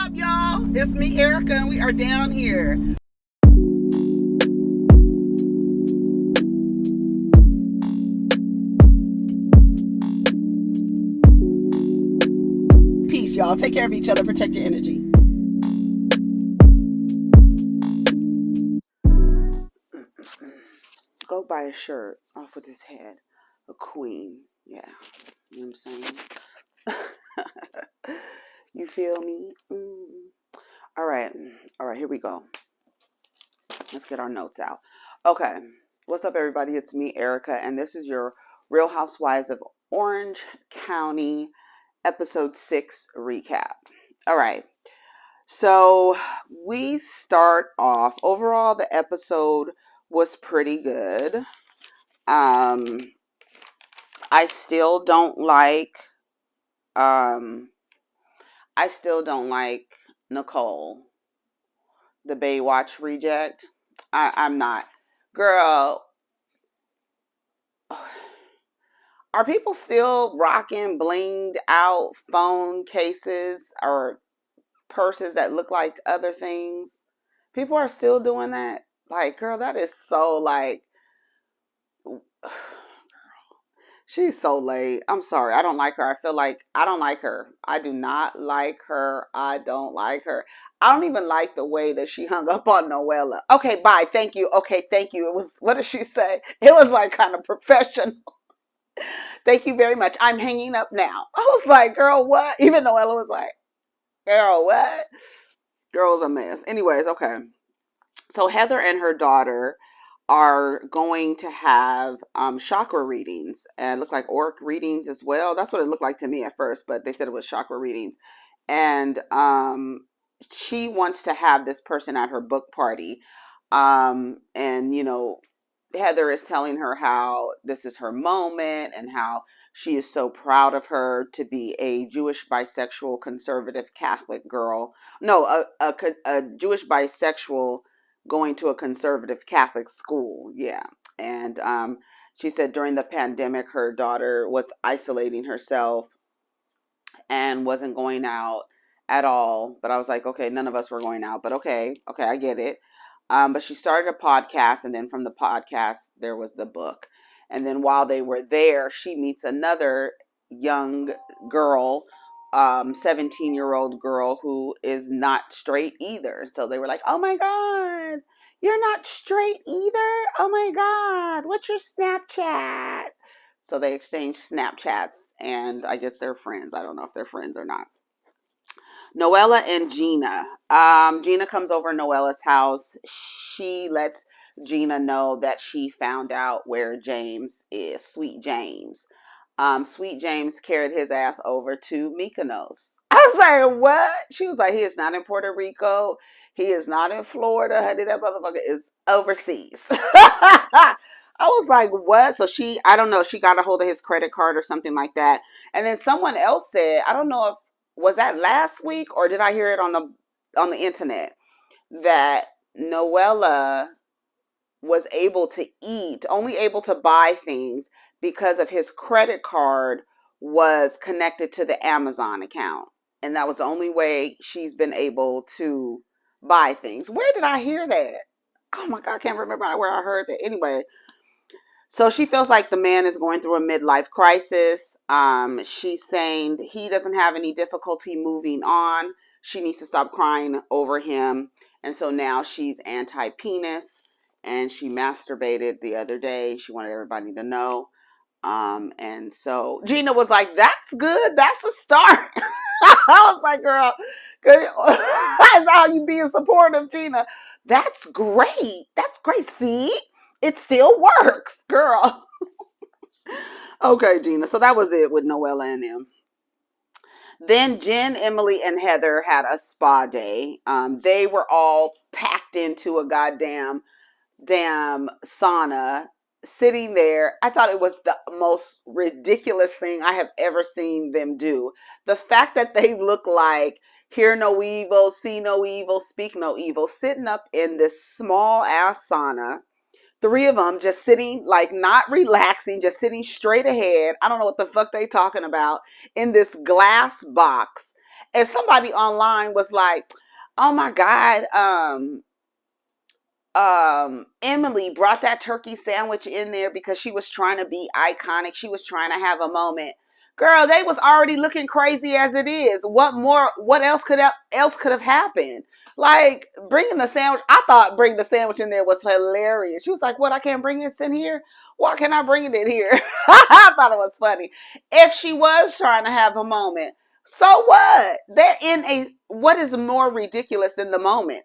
up, y'all? It's me, Erica, and we are down here. Peace, y'all. Take care of each other. Protect your energy. Go buy a shirt off with his head. A queen. Yeah. You know what I'm saying? You feel me? All right. Here we go. Let's get our notes out. Okay. What's up, everybody? It's me, Erica, and this is your Real Housewives of Orange County episode 6 recap. All right. So we start off. Overall, the episode was pretty good. I still don't like Nicole, the Baywatch reject. I'm not. Girl, are people still rocking blinged out phone cases or purses that look like other things? People are still doing that? Like, girl, that is so like... She's so late. I'm sorry. I don't like her. I feel like I don't like her. I do not like her. I don't like her. I don't even like the way that she hung up on Noella. Okay, bye. Thank you. Okay, thank you. It was, what did she say? It was like kind of professional. Thank you very much. I'm hanging up now. I was like, girl, what? Even Noella was like, girl, what? Girl's a mess. Anyways, okay. So Heather and her daughter are going to have chakra readings, and look like auric readings as well. That's what it looked like to me at first, but they said it was chakra readings. And she wants to have this person at her book party. And, you know, Heather is telling her how this is her moment and how she is so proud of her to be a Jewish bisexual conservative Catholic girl. No, a Jewish bisexual going to a conservative Catholic school. Yeah. And she said during the pandemic, her daughter was isolating herself and wasn't going out at all. But I was like, okay, none of us were going out, but okay, I get it. But she started a podcast, and then from the podcast, there was the book. And then while they were there, she meets another young girl, 17-year-old girl who is not straight either. So they were like, oh my God, you're not straight either? Oh my God, what's your Snapchat? So they exchanged Snapchats, and I guess they're friends. I don't know if they're friends or not. Noella and Gina. Gina comes over to Noella's house. She lets Gina know that she found out where James is, Sweet James. Sweet James carried his ass over to Mykonos. I was like, what? She was like, he is not in Puerto Rico. He is not in Florida. Honey, that motherfucker is overseas. I was like, what? So I don't know, she got a hold of his credit card or something like that. And then someone else said, I don't know if, was that last week or did I hear it on the internet, that Noella was able to eat, only able to buy things because of his credit card was connected to the Amazon account. And that was the only way she's been able to buy things. Where did I hear that? Oh my God, I can't remember where I heard that. Anyway, so she feels like the man is going through a midlife crisis. She's saying he doesn't have any difficulty moving on. She needs to stop crying over him. And so now she's anti-penis. And she masturbated the other day. She wanted everybody to know. And so Gina was like, that's good. That's a start. I was like, girl, that's how you being supportive, Gina. That's great. That's great. See? It still works, girl. Okay, Gina. So that was it with Noella and them. Then Jen, Emily, and Heather had a spa day. They were all packed into a damn sauna, sitting there. I thought it was the most ridiculous thing I have ever seen them do. The fact that they look like hear no evil, see no evil, speak no evil, sitting up in this small ass sauna. 3 of them just sitting, like not relaxing, just sitting straight ahead. I don't know what the fuck they talking about, in this glass box. And somebody online was like, oh my God, Emily brought that turkey sandwich in there because she was trying to be iconic. She was trying to have a moment. Girl, they was already looking crazy as it is. What else could have happened? Like, bringing the sandwich, I thought bringing the sandwich in there was hilarious. She was like, what, I can't bring it in here? Why can't I bring it in here? I thought it was funny. If she was trying to have a moment, so what? They're in what is more ridiculous than the moment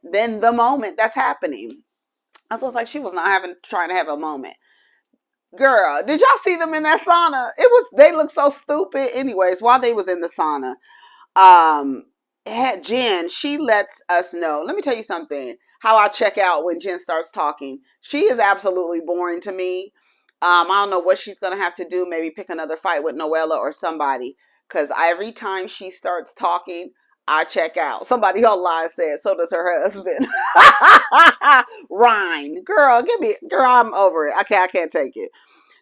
that's happening? I was like, she was not trying to have a moment. Girl, did y'all see them in that sauna? They looked so stupid. Anyways, while they was in the sauna, had Jen, she lets us know. Let me tell you something. How I check out when Jen starts talking. She is absolutely boring to me. I don't know what she's gonna have to do. Maybe pick another fight with Noella or somebody. Cause every time she starts talking, I check out. Somebody online said, so does her husband. Ryan, girl, I'm over it. I can't take it.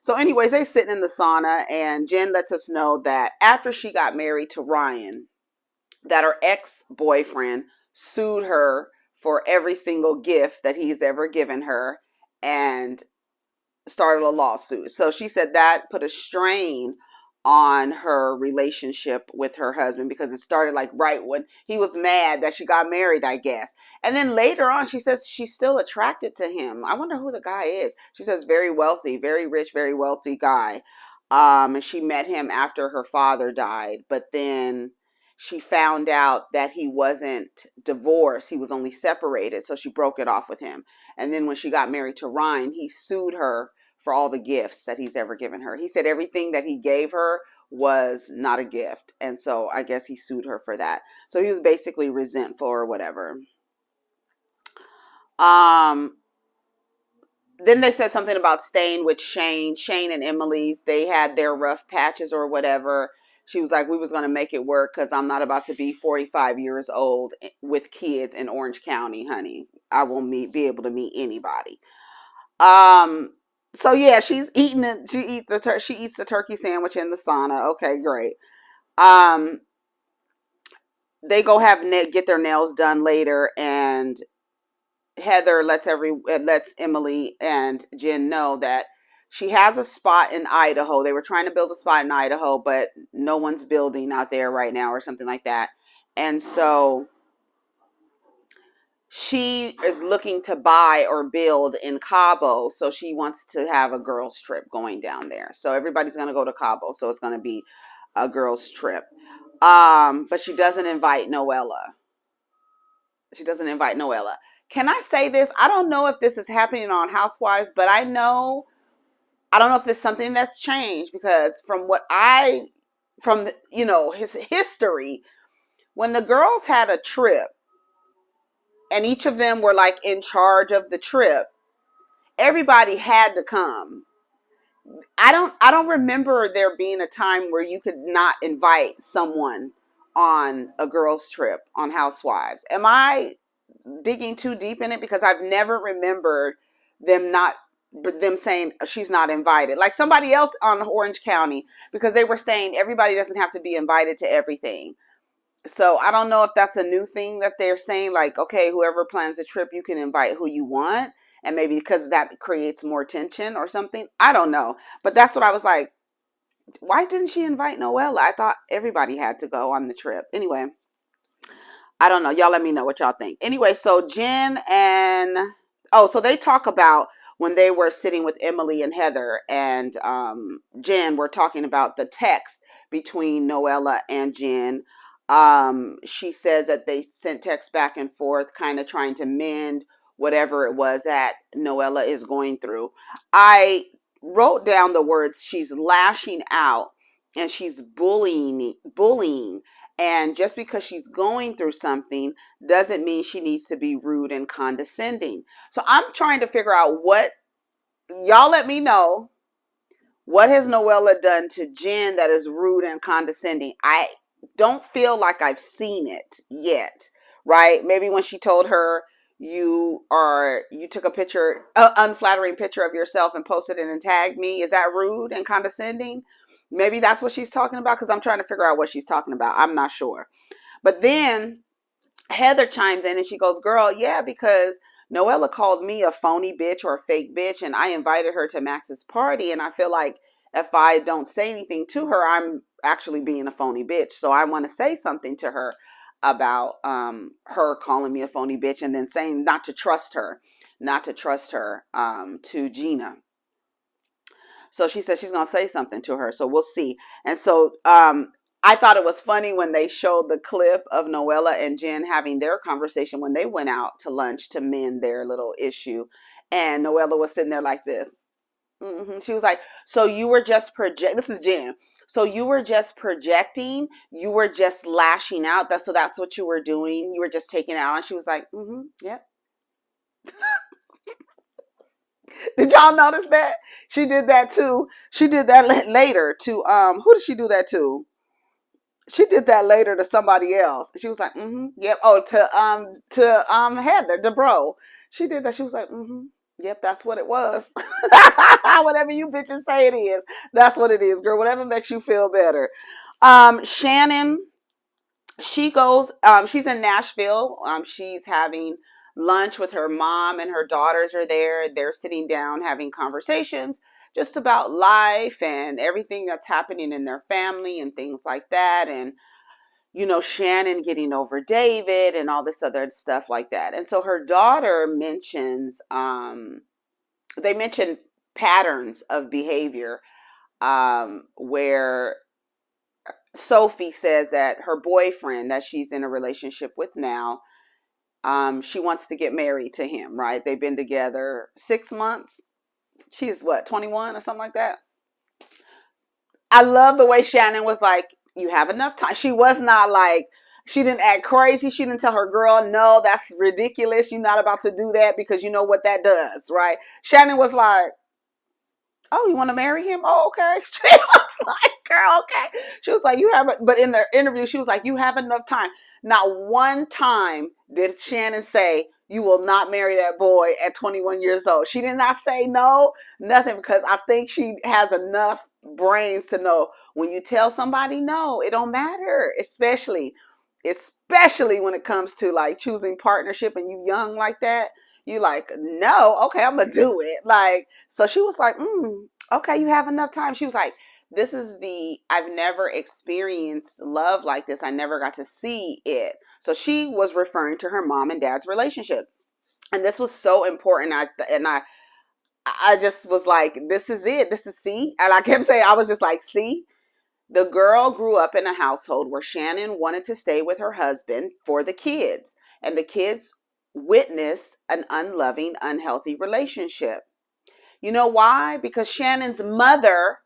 So anyways, they sitting in the sauna, and Jen lets us know that after she got married to Ryan, that her ex-boyfriend sued her for every single gift that he's ever given her and started a lawsuit. So she said that put a strain on her relationship with her husband, because it started like right when he was mad that she got married, I guess. And then later on, she says she's still attracted to him. I wonder who the guy is. She says very wealthy, very rich, very wealthy guy. And she met him after her father died, but then she found out that he wasn't divorced. He was only separated. So she broke it off with him. And then when she got married to Ryan, he sued her for all the gifts that he's ever given her. He said everything that he gave her was not a gift. And so I guess he sued her for that. So he was basically resentful or whatever. Then they said something about staying with Shane and Emily's. They had their rough patches or whatever. She was like, we was going to make it work because I'm not about to be 45 years old with kids in Orange County, honey. I won't be able to meet anybody. So yeah, she's eating it. She eats the turkey sandwich in the sauna. Okay, great. They go get their nails done later, and Heather lets Emily and Jen know that she has a spot in Idaho. They were trying to build a spot in Idaho, but no one's building out there right now or something like that. And so she is looking to buy or build in Cabo. So she wants to have a girls trip going down there. So everybody's going to go to Cabo. So it's going to be a girls trip. But she doesn't invite Noella. Can I say this? I don't know if this is happening on Housewives, but I don't know if there's something that's changed, because from his history, when the girls had a trip and each of them were like in charge of the trip, everybody had to come. I don't remember there being a time where you could not invite someone on a girls trip on Housewives. Am I digging too deep in it? Because I've never remembered them saying she's not invited. Like somebody else on Orange County, because they were saying everybody doesn't have to be invited to everything. So I don't know if that's a new thing that they're saying, like, okay, whoever plans a trip, you can invite who you want. And maybe because that creates more tension or something. I don't know. But that's what I was like, why didn't she invite Noella? I thought everybody had to go on the trip. Anyway, I don't know. Y'all let me know what y'all think. Anyway, so Jen and... so they talk about when they were sitting with Emily and Heather and Jen were talking about the text between Noella and Jen. She says that they sent texts back and forth, kind of trying to mend whatever it was that Noella is going through. I wrote down the words, she's lashing out and she's bullying. And just because she's going through something doesn't mean she needs to be rude and condescending. So I'm trying to figure out y'all let me know, what has Noella done to Jen that is rude and condescending? I don't feel like I've seen it yet, right? Maybe when she told her you took a picture, unflattering picture of yourself and posted it and tagged me. Is that rude and condescending? Maybe that's what she's talking about, because I'm trying to figure out what she's talking about. I'm not sure. But then Heather chimes in and she goes, girl, yeah, because Noella called me a phony bitch or a fake bitch, and I invited her to Max's party, and I feel like if I don't say anything to her, I'm actually being a phony bitch. So I want to say something to her about her calling me a phony bitch, and then saying not to trust her, to Gina. So she said she's going to say something to her. So we'll see. And so I thought it was funny when they showed the clip of Noella and Jen having their conversation when they went out to lunch to mend their little issue. And Noella was sitting there like this. She was like, so you were just this is Jen. So you were just projecting, you were just lashing out. That's what you were doing. You were just taking it out. And she was like, yep. Did y'all notice that? She did that too. She did that later to who did she do that to? She did that later to somebody else. She was like, yep. Oh, to Heather, the bro. She did that. She was like, yep, that's what it was. Whatever you bitches say it is, that's what it is, girl. Whatever makes you feel better. Shannon, she goes, she's in Nashville. She's having lunch with her mom, and her daughters are there. They're sitting down having conversations just about life and everything that's happening in their family and things like that. And, Shannon getting over David and all this other stuff like that. And so her daughter mentions, they mention patterns of behavior, where Sophie says that her boyfriend that she's in a relationship with now, she wants to get married to him, right? They've been together 6 months. She's what, 21 or something like that? I love the way Shannon was like, you have enough time. She was not like, she didn't act crazy. She didn't tell her girl, no, that's ridiculous. You're not about to do that because you know what that does, right? Shannon was like, oh, you want to marry him? Oh, okay. She was like, girl, okay. She was like, but in the interview, she was like, you have enough time. Not one time did Shannon say, you will not marry that boy at 21 years old. She did not say no, nothing, because I think she has enough brains to know when you tell somebody no, it don't matter, especially when it comes to like choosing partnership and you young like that. You like, no, okay, I'm gonna do it. Like, so she was like, okay, you have enough time. She was like, I've never experienced love like this. I never got to see it. So she was referring to her mom and dad's relationship. And this was so important. I just was like, this is it. This is, see? And I kept saying, I was just like, see? The girl grew up in a household where Shannon wanted to stay with her husband for the kids. And the kids witnessed an unloving, unhealthy relationship. You know why? Because Shannon's mother,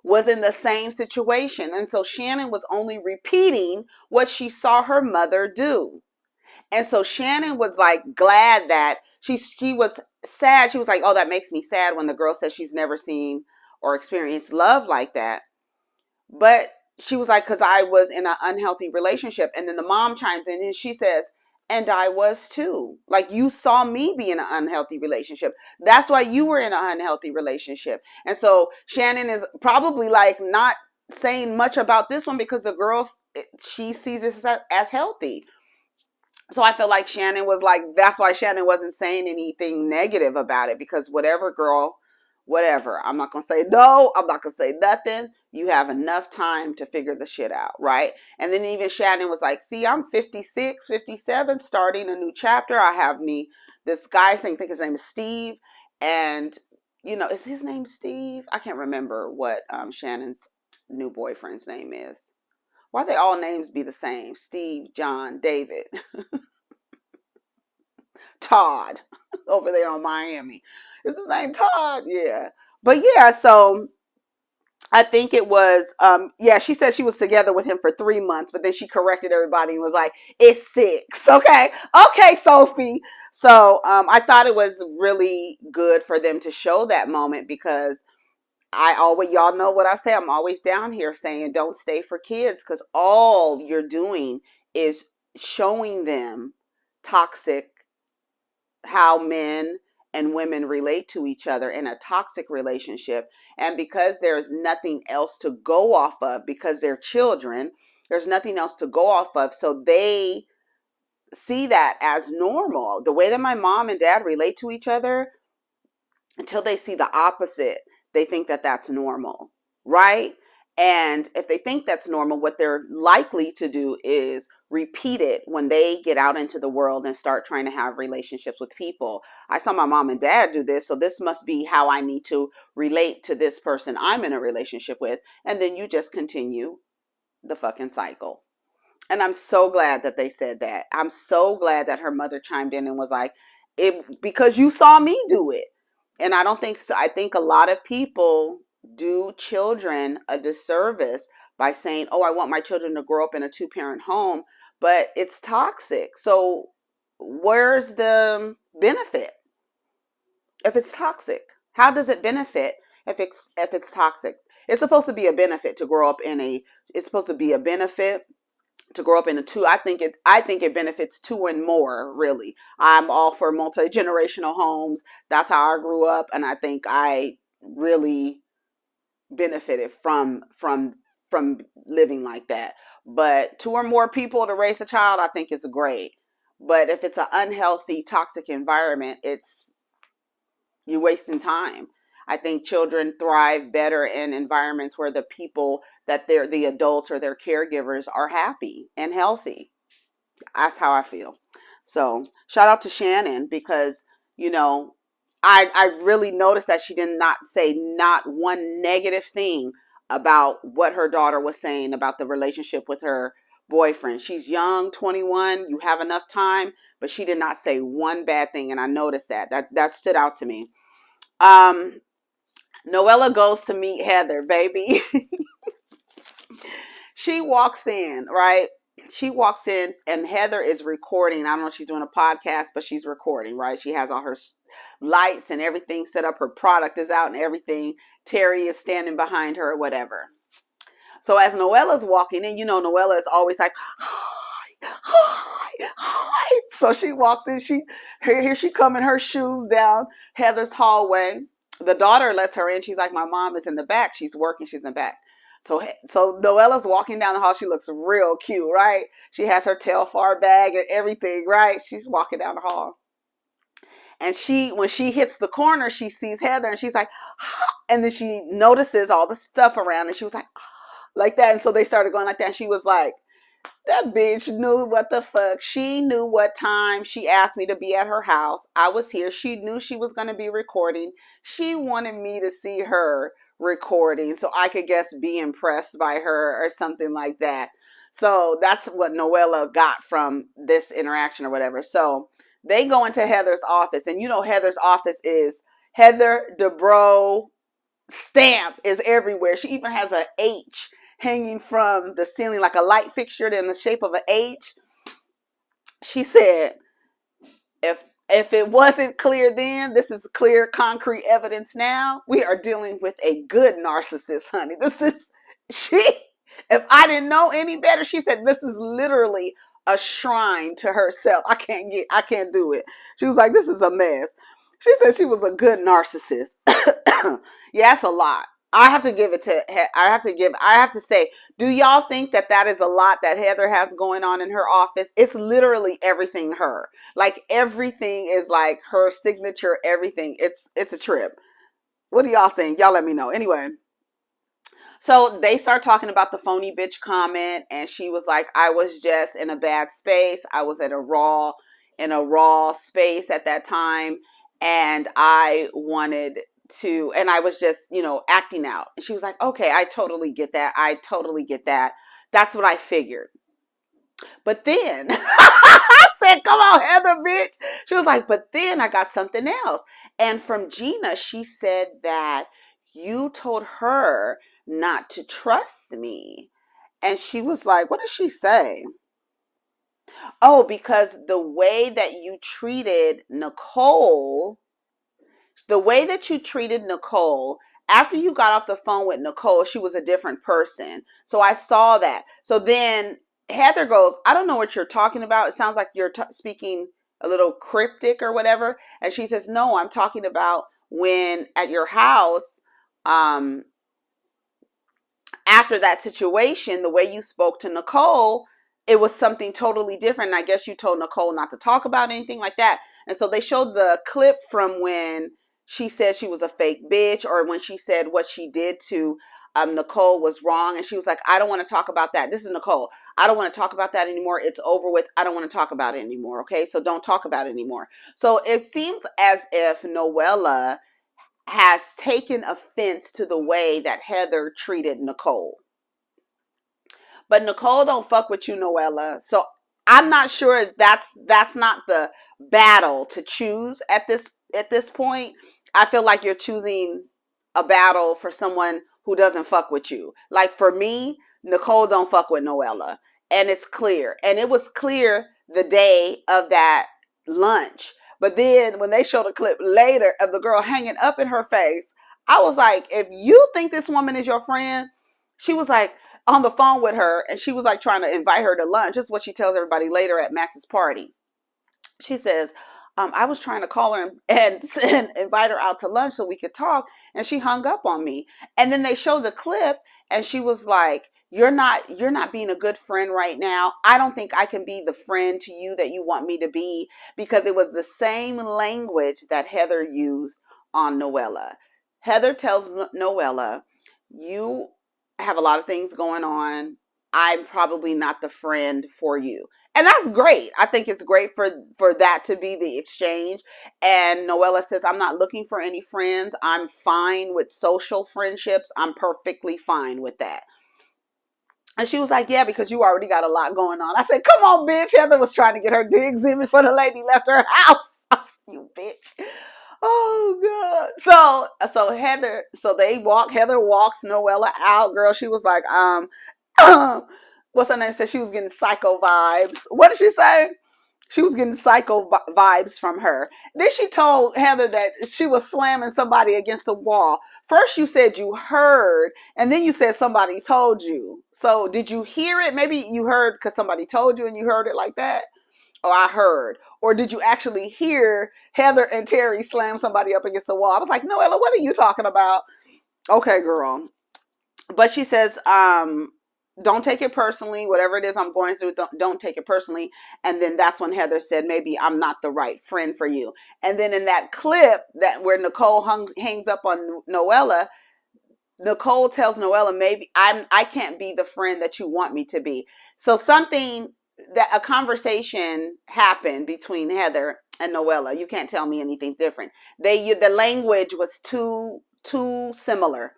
was in the same situation. And so Shannon was only repeating what she saw her mother do. And so Shannon was like glad that she was sad. She was like, oh, that makes me sad when the girl says she's never seen or experienced love like that. But she was like, because I was in an unhealthy relationship. And then the mom chimes in and she says, and I was too. Like, you saw me be in an unhealthy relationship. That's why you were in an unhealthy relationship. And so Shannon is probably like not saying much about this one because the girl, she sees this as healthy. So I feel like Shannon was like, that's why Shannon wasn't saying anything negative about it, because whatever, girl, whatever. I'm not going to say no. I'm not going to say nothing. You have enough time to figure the shit out, right? And then even Shannon was like, see, I'm 56, 57, starting a new chapter. I have this guy, I think his name is Steve. And, is his name Steve? I can't remember what Shannon's new boyfriend's name is. Why they all names be the same? Steve, John, David, Todd, over there on Miami. Is his name Todd? Yeah. But yeah, so I think it was, she said she was together with him for 3 months, but then she corrected everybody and was like, it's 6. Okay. Okay, Sophie. So I thought it was really good for them to show that moment, because y'all know what I say. I'm always down here saying don't stay for kids, because all you're doing is showing them how men and women relate to each other in a toxic relationship. And because there's nothing else to go off of, because they're children, There's nothing else to go off of. So they see that as normal. The way that my mom and dad relate to each other, until they see the opposite, they think that that's normal, right? And if they think that's normal, what they're likely to do is repeat it when they get out into the world and start trying to have relationships with people. I saw my mom and dad do this, so this must be how I need to relate to this person I'm in a relationship with. And then you just continue the fucking cycle. And I'm so glad that they said that. I'm so glad that her mother chimed in and was like, "It because you saw me do it." And I don't think so. I think a lot of people do children a disservice by saying, "Oh, I want my children to grow up in a two-parent home," but it's toxic. So where's the benefit if it's toxic? How does it benefit if it's toxic? It's supposed to be a benefit to grow up in a. It's supposed to be a benefit to grow up in a two. I think it benefits two and more, really. I'm all for multi-generational homes. That's how I grew up, and I think I really benefited from living like that. But two or more people to raise a child, I think is great. But if it's an unhealthy, toxic environment, it's you're wasting time. I think children thrive better in environments where the people that they're the adults or their caregivers are happy and healthy. That's how I feel. So shout out to Shannon because, you know, I really noticed that she did not say not one negative thing about what her daughter was saying about the relationship with her boyfriend. She's young, 21, you have enough time, but she did not say one bad thing. And I noticed that. That stood out to me. Um, Noella goes to meet Heather, baby. She walks in, right? She walks in and Heather is recording. I don't know if she's doing a podcast, but she's recording, right? She has all her lights and everything set up. Her product is out and everything. Terry is standing behind her or whatever. So as Noella's walking in, you know, Noella is always like, hi, hi, hi. So she walks in, here she come in her shoes down Heather's hallway. The daughter lets her in. She's like, my mom is in the back. She's working. She's in the back. So Noella's walking down the hall. She looks real cute, right? She has her Telfar bag and everything, right? She's walking down the hall. And when she hits the corner, she sees Heather and she's like, ah, and then she notices all the stuff around and she was like, ah, like that. And so they started going like that. And she was like, that bitch knew what the fuck. She knew what time she asked me to be at her house. I was here. She knew she was going to be recording. She wanted me to see her recording so I could be impressed by her or something like that. So that's what Noella got from this interaction or whatever. So they go into Heather's office, and you know Heather's office is Heather Dubrow stamp is everywhere. She even has an H hanging from the ceiling, like a light fixture in the shape of an H. She said, if it wasn't clear then, this is clear, concrete evidence now. We are dealing with a good narcissist, honey. If I didn't know any better, she said, this is literally a shrine to herself. I can't do it. She was like, this is a mess. She said she was a good narcissist. Yeah, it's a lot. I have to say, do y'all think that is a lot that Heather has going on in her office? It's literally everything her. Like everything is like her signature, everything. It's a trip. What do y'all think? Y'all let me know. Anyway, so they start talking about the phony bitch comment, and she was like, I was just in a bad space. I was in a raw space at that time, and I wanted to, and I was just, acting out. And she was like, okay, I totally get that. That's what I figured. But then I said, come on, Heather, bitch. She was like, but then I got something else. And from Gina, she said that you told her not to trust me. And she was like, what did she say? Oh, because the way that you treated Nicole, after you got off the phone with Nicole, she was a different person. So I saw that. So then Heather goes, I don't know what you're talking about. It sounds like you're speaking a little cryptic or whatever. And she says, no, I'm talking about when at your house, after that situation, the way you spoke to Nicole, it was something totally different. And I guess you told Nicole not to talk about anything like that. And so they showed the clip from when she said she was a fake bitch, or when she said what she did to Nicole was wrong. And she was like, I don't want to talk about that. This is Nicole. I don't want to talk about that anymore. It's over with. I don't want to talk about it anymore. Okay. So don't talk about it anymore. So it seems as if Noella has taken offense to the way that Heather treated Nicole. But Nicole don't fuck with you, Noella. So I'm not sure that's not the battle to choose at this point. I feel like you're choosing a battle for someone who doesn't fuck with you. Like for me, Nicole don't fuck with Noella. And it's clear. And it was clear the day of that lunch. But then when they showed a clip later of the girl hanging up in her face, I was like, if you think this woman is your friend, she was like on the phone with her, and she was like trying to invite her to lunch. This is what she tells everybody later at Max's party. She says, I was trying to call her and invite her out to lunch so we could talk, and she hung up on me. And then they showed the clip, and she was like, you're not being a good friend right now. I don't think I can be the friend to you that you want me to be, because it was the same language that Heather used on Noella. Heather tells Noella, you have a lot of things going on. I'm probably not the friend for you. And that's great. I think it's great for that to be the exchange. And Noella says, I'm not looking for any friends. I'm fine with social friendships. I'm perfectly fine with that. And she was like, yeah, because you already got a lot going on. I said, come on, bitch. Heather was trying to get her digs in before the lady left her house. You bitch. Oh God. So Heather, Heather walks Noella out, girl. She was like, what's her name? Said she was getting psycho vibes. What did she say? She was getting psycho vibes from her. Then she told Heather that she was slamming somebody against the wall. First you said you heard, and then you said somebody told you. So did you hear it? Maybe you heard because somebody told you and you heard it like that. Or I heard. Or did you actually hear Heather and Terry slam somebody up against the wall? I was like, Noella, what are you talking about? Okay, girl. But she says, don't take it personally. Whatever it is I'm going through, don't take it personally. And then that's when Heather said, maybe I'm not the right friend for you. And then in that clip where Nicole hangs up on Noella, Nicole tells Noella, maybe I can't be the friend that you want me to be. So a conversation happened between Heather and Noella. You can't tell me anything different. The language was too similar.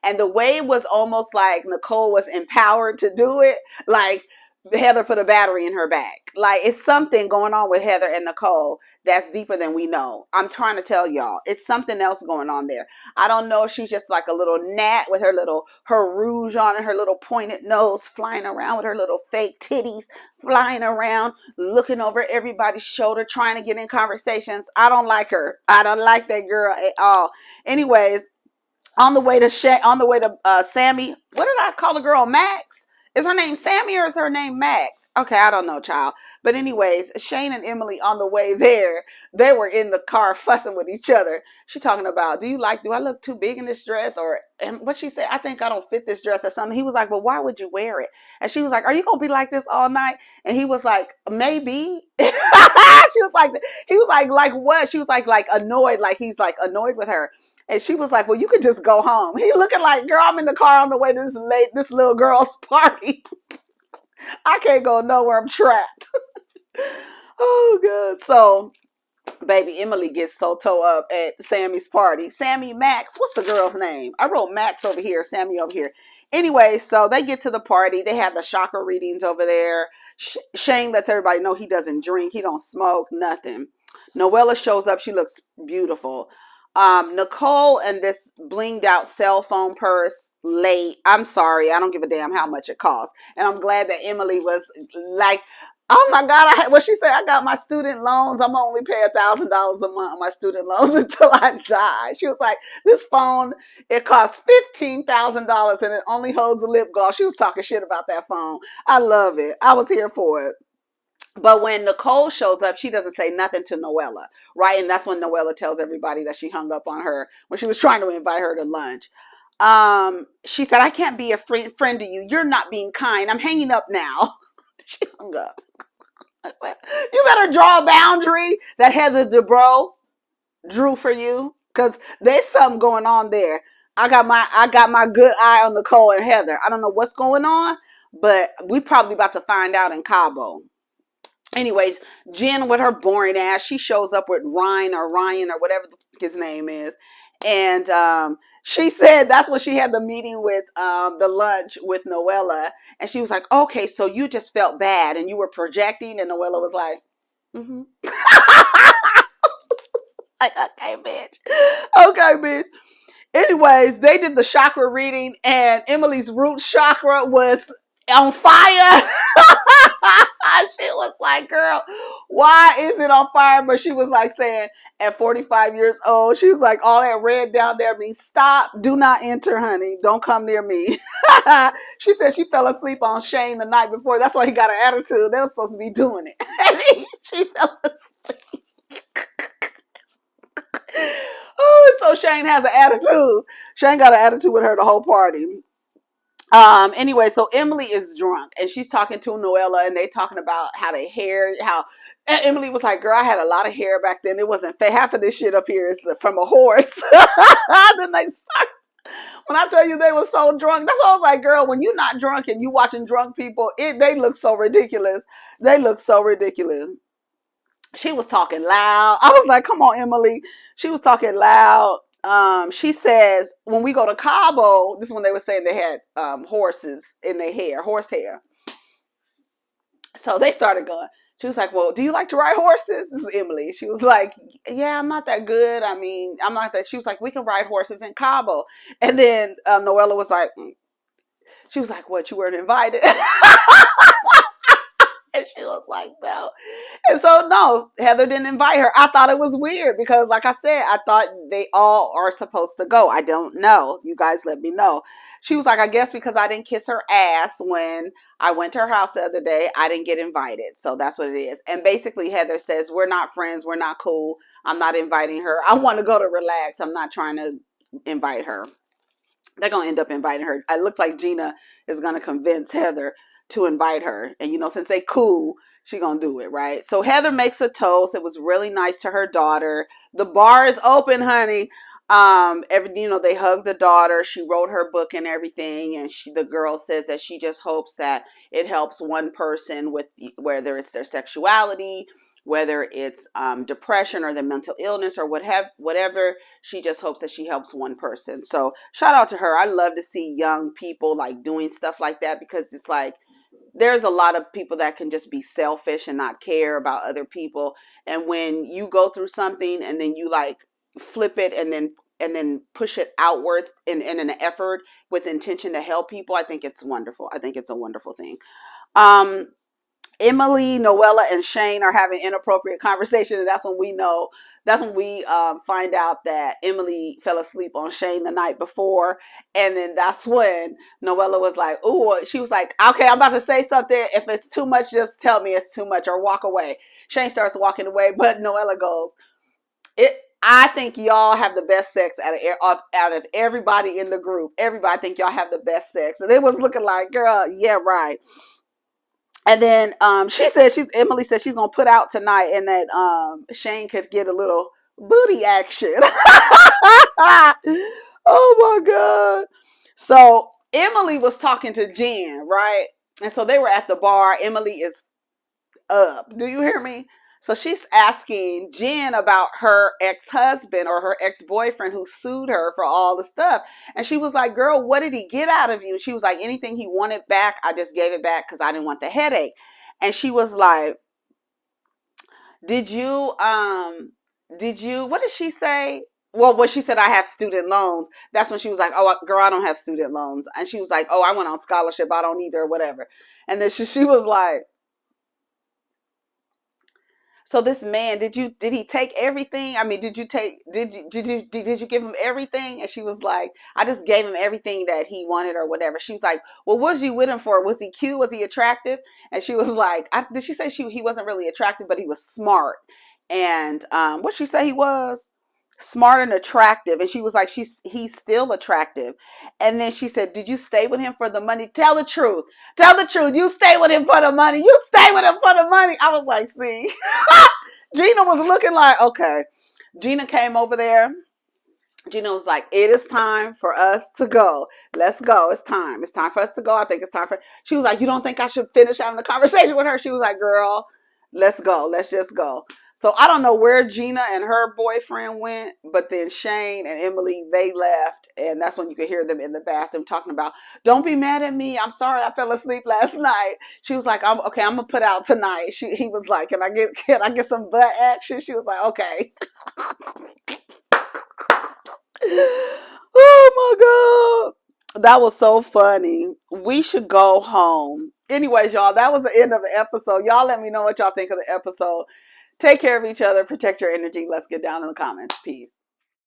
And the way it was almost like Nicole was empowered to do it. Like Heather put a battery in her back. Like it's something going on with Heather and Nicole that's deeper than we know. I'm trying to tell y'all, it's something else going on there. I don't know if she's just like a little gnat with her rouge on and her little pointed nose flying around with her little fake titties flying around, looking over everybody's shoulder, trying to get in conversations. I don't like her. I don't like that girl at all. Anyways, on the way to Sammy, what did I call the girl? Max? Is her name Sammy or is her name Max? Okay, I don't know, child. But anyways, Shane and Emily on the way there, they were in the car fussing with each other. She talking about, do I look too big in this dress? And what she said, I think I don't fit this dress or something. He was like, well, why would you wear it? And she was like, are you going to be like this all night? And he was like, maybe. He was like what? She was like annoyed, like he's like annoyed with her. And she was like, well, you could just go home. He looking like, girl, I'm in the car on the way to this little girl's party. I can't go nowhere. I'm trapped. Oh, God. So, baby, Emily gets so toe up at Sammy's party. Sammy, Max. What's the girl's name? I wrote Max over here, Sammy over here. Anyway, so they get to the party. They have the chakra readings over there. Shane lets everybody know he doesn't drink. He don't smoke, nothing. Noella shows up. She looks beautiful. Nicole and this blinged out cell phone purse late. I'm sorry. I don't give a damn how much it costs. And I'm glad that Emily was like, oh my God. What she said, I got my student loans. I'm only pay $1,000 a month on my student loans until I die. She was like, this phone, it costs $15,000 and it only holds a lip gloss. She was talking shit about that phone. I love it. I was here for it. But when Nicole shows up, she doesn't say nothing to Noella, right? And that's when Noella tells everybody that she hung up on her when she was trying to invite her to lunch. She said, I can't be a friend to you. You're not being kind. I'm hanging up now. She hung up. You better draw a boundary that Heather Dubrow drew for you, because there's something going on there. I got my good eye on Nicole and Heather. I don't know what's going on, but we probably about to find out in Cabo. Anyways, Jen with her boring ass, she shows up with Ryan or whatever his name is. And she said that's when she had the meeting with the lunch with Noella. And she was like, okay, so you just felt bad and you were projecting. And Noella was like, mm-hmm. Like, okay, bitch. Okay, bitch. Anyways, they did the chakra reading and Emily's root chakra was on fire. She was like, girl, why is it on fire? But she was like saying at 45 years old, she was like, all that red down there means stop, do not enter, honey. Don't come near me. She said she fell asleep on Shane the night before. That's why he got an attitude. They were supposed to be doing it. She fell asleep. Oh, so Shane has an attitude. Shane got an attitude with her the whole party. Anyway, so Emily is drunk and she's talking to Noella and they talking about how they hair, how Emily was like, girl, I had a lot of hair back then. It wasn't fake. Half of this shit up here is from a horse. Then they start. When I tell you they were so drunk, that's why I was like, girl, when you're not drunk and you watching drunk people, they look so ridiculous. They look so ridiculous. She was talking loud. I was like, come on, Emily. She was talking loud. She says, when we go to Cabo, this is when they were saying they had horses in their hair, horse hair. So they started going. She was like, well, do you like to ride horses? This is Emily. She was like, yeah, I'm not that good. I mean, I'm not that. She was like, we can ride horses in Cabo. And then Noella was like, she was like, what, you weren't invited? And she was like, no. And so, no, Heather didn't invite her. I thought it was weird because, like I said, I thought they all are supposed to go. I don't know. You guys let me know. She was like, I guess because I didn't kiss her ass when I went to her house the other day, I didn't get invited. So that's what it is. And basically, Heather says, we're not friends. We're not cool. I'm not inviting her. I want to go to relax. I'm not trying to invite her. They're going to end up inviting her. It looks like Gina is going to convince Heather to invite her. And, you know, since they cool, she gonna do it, right? So Heather makes a toast. It was really nice to her daughter. The bar is open, honey. They hug the daughter. She wrote her book and everything. And the girl says that she just hopes that it helps one person with whether it's their sexuality, whether it's depression or the mental illness or whatever. She just hopes that she helps one person. So shout out to her. I love to see young people like doing stuff like that because it's like, there's a lot of people that can just be selfish and not care about other people. And when you go through something and then you like flip it and then push it outward in an effort with intention to help people, I think it's wonderful. I think it's a wonderful thing. Emily, Noella, and Shane are having inappropriate conversation, and that's when we find out that Emily fell asleep on Shane the night before, and then that's when Noella was like, "Ooh," she was like, "Okay, I'm about to say something. If it's too much, just tell me it's too much or walk away." Shane starts walking away, but Noella goes, I think y'all have the best sex out of everybody in the group. Everybody think y'all have the best sex, and it was looking like, girl, yeah, right." And then Emily said she's gonna put out tonight and that Shane could get a little booty action. Oh my God. So Emily was talking to Jen, right? And so they were at the bar. Emily is up. Do you hear me? So she's asking Jen about her ex-husband or her ex-boyfriend who sued her for all the stuff. And she was like, girl, what did he get out of you? She was like, anything he wanted back, I just gave it back because I didn't want the headache. And she was like, what did she say? Well, when she said, I have student loans, that's when she was like, oh, girl, I don't have student loans. And she was like, oh, I went on scholarship. I don't either, or whatever. And then she was like, So this man, did he take everything? I mean, did you give him everything? And she was like, I just gave him everything that he wanted or whatever. She was like, well, what was you with him for? Was he cute? Was he attractive? And she was like, did she say he wasn't really attractive, but he was smart? And what she say he was? Smart and attractive. And she was like, he's still attractive. And then she said, did you stay with him for the money? Tell the truth. Tell the truth. You stay with him for the money. You stay with him for the money. I was like, see. Gina was looking like, okay. Gina came over there. Gina was like, it is time for us to go. Let's go. It's time. It's time for us to go. I think it's time for. She was like, you don't think I should finish having a conversation with her? She was like, girl, let's go. Let's just go. So I don't know where Gina and her boyfriend went, but then Shane and Emily, they left. And that's when you could hear them in the bathroom talking about, don't be mad at me. I'm sorry I fell asleep last night. She was like, I'm okay, I'm gonna put out tonight. He was like, can I get some butt action? She was like, okay. Oh my God. That was so funny. We should go home. Anyways, y'all, that was the end of the episode. Y'all let me know what y'all think of the episode. Take care of each other. Protect your energy. Let's get down in the comments. Peace.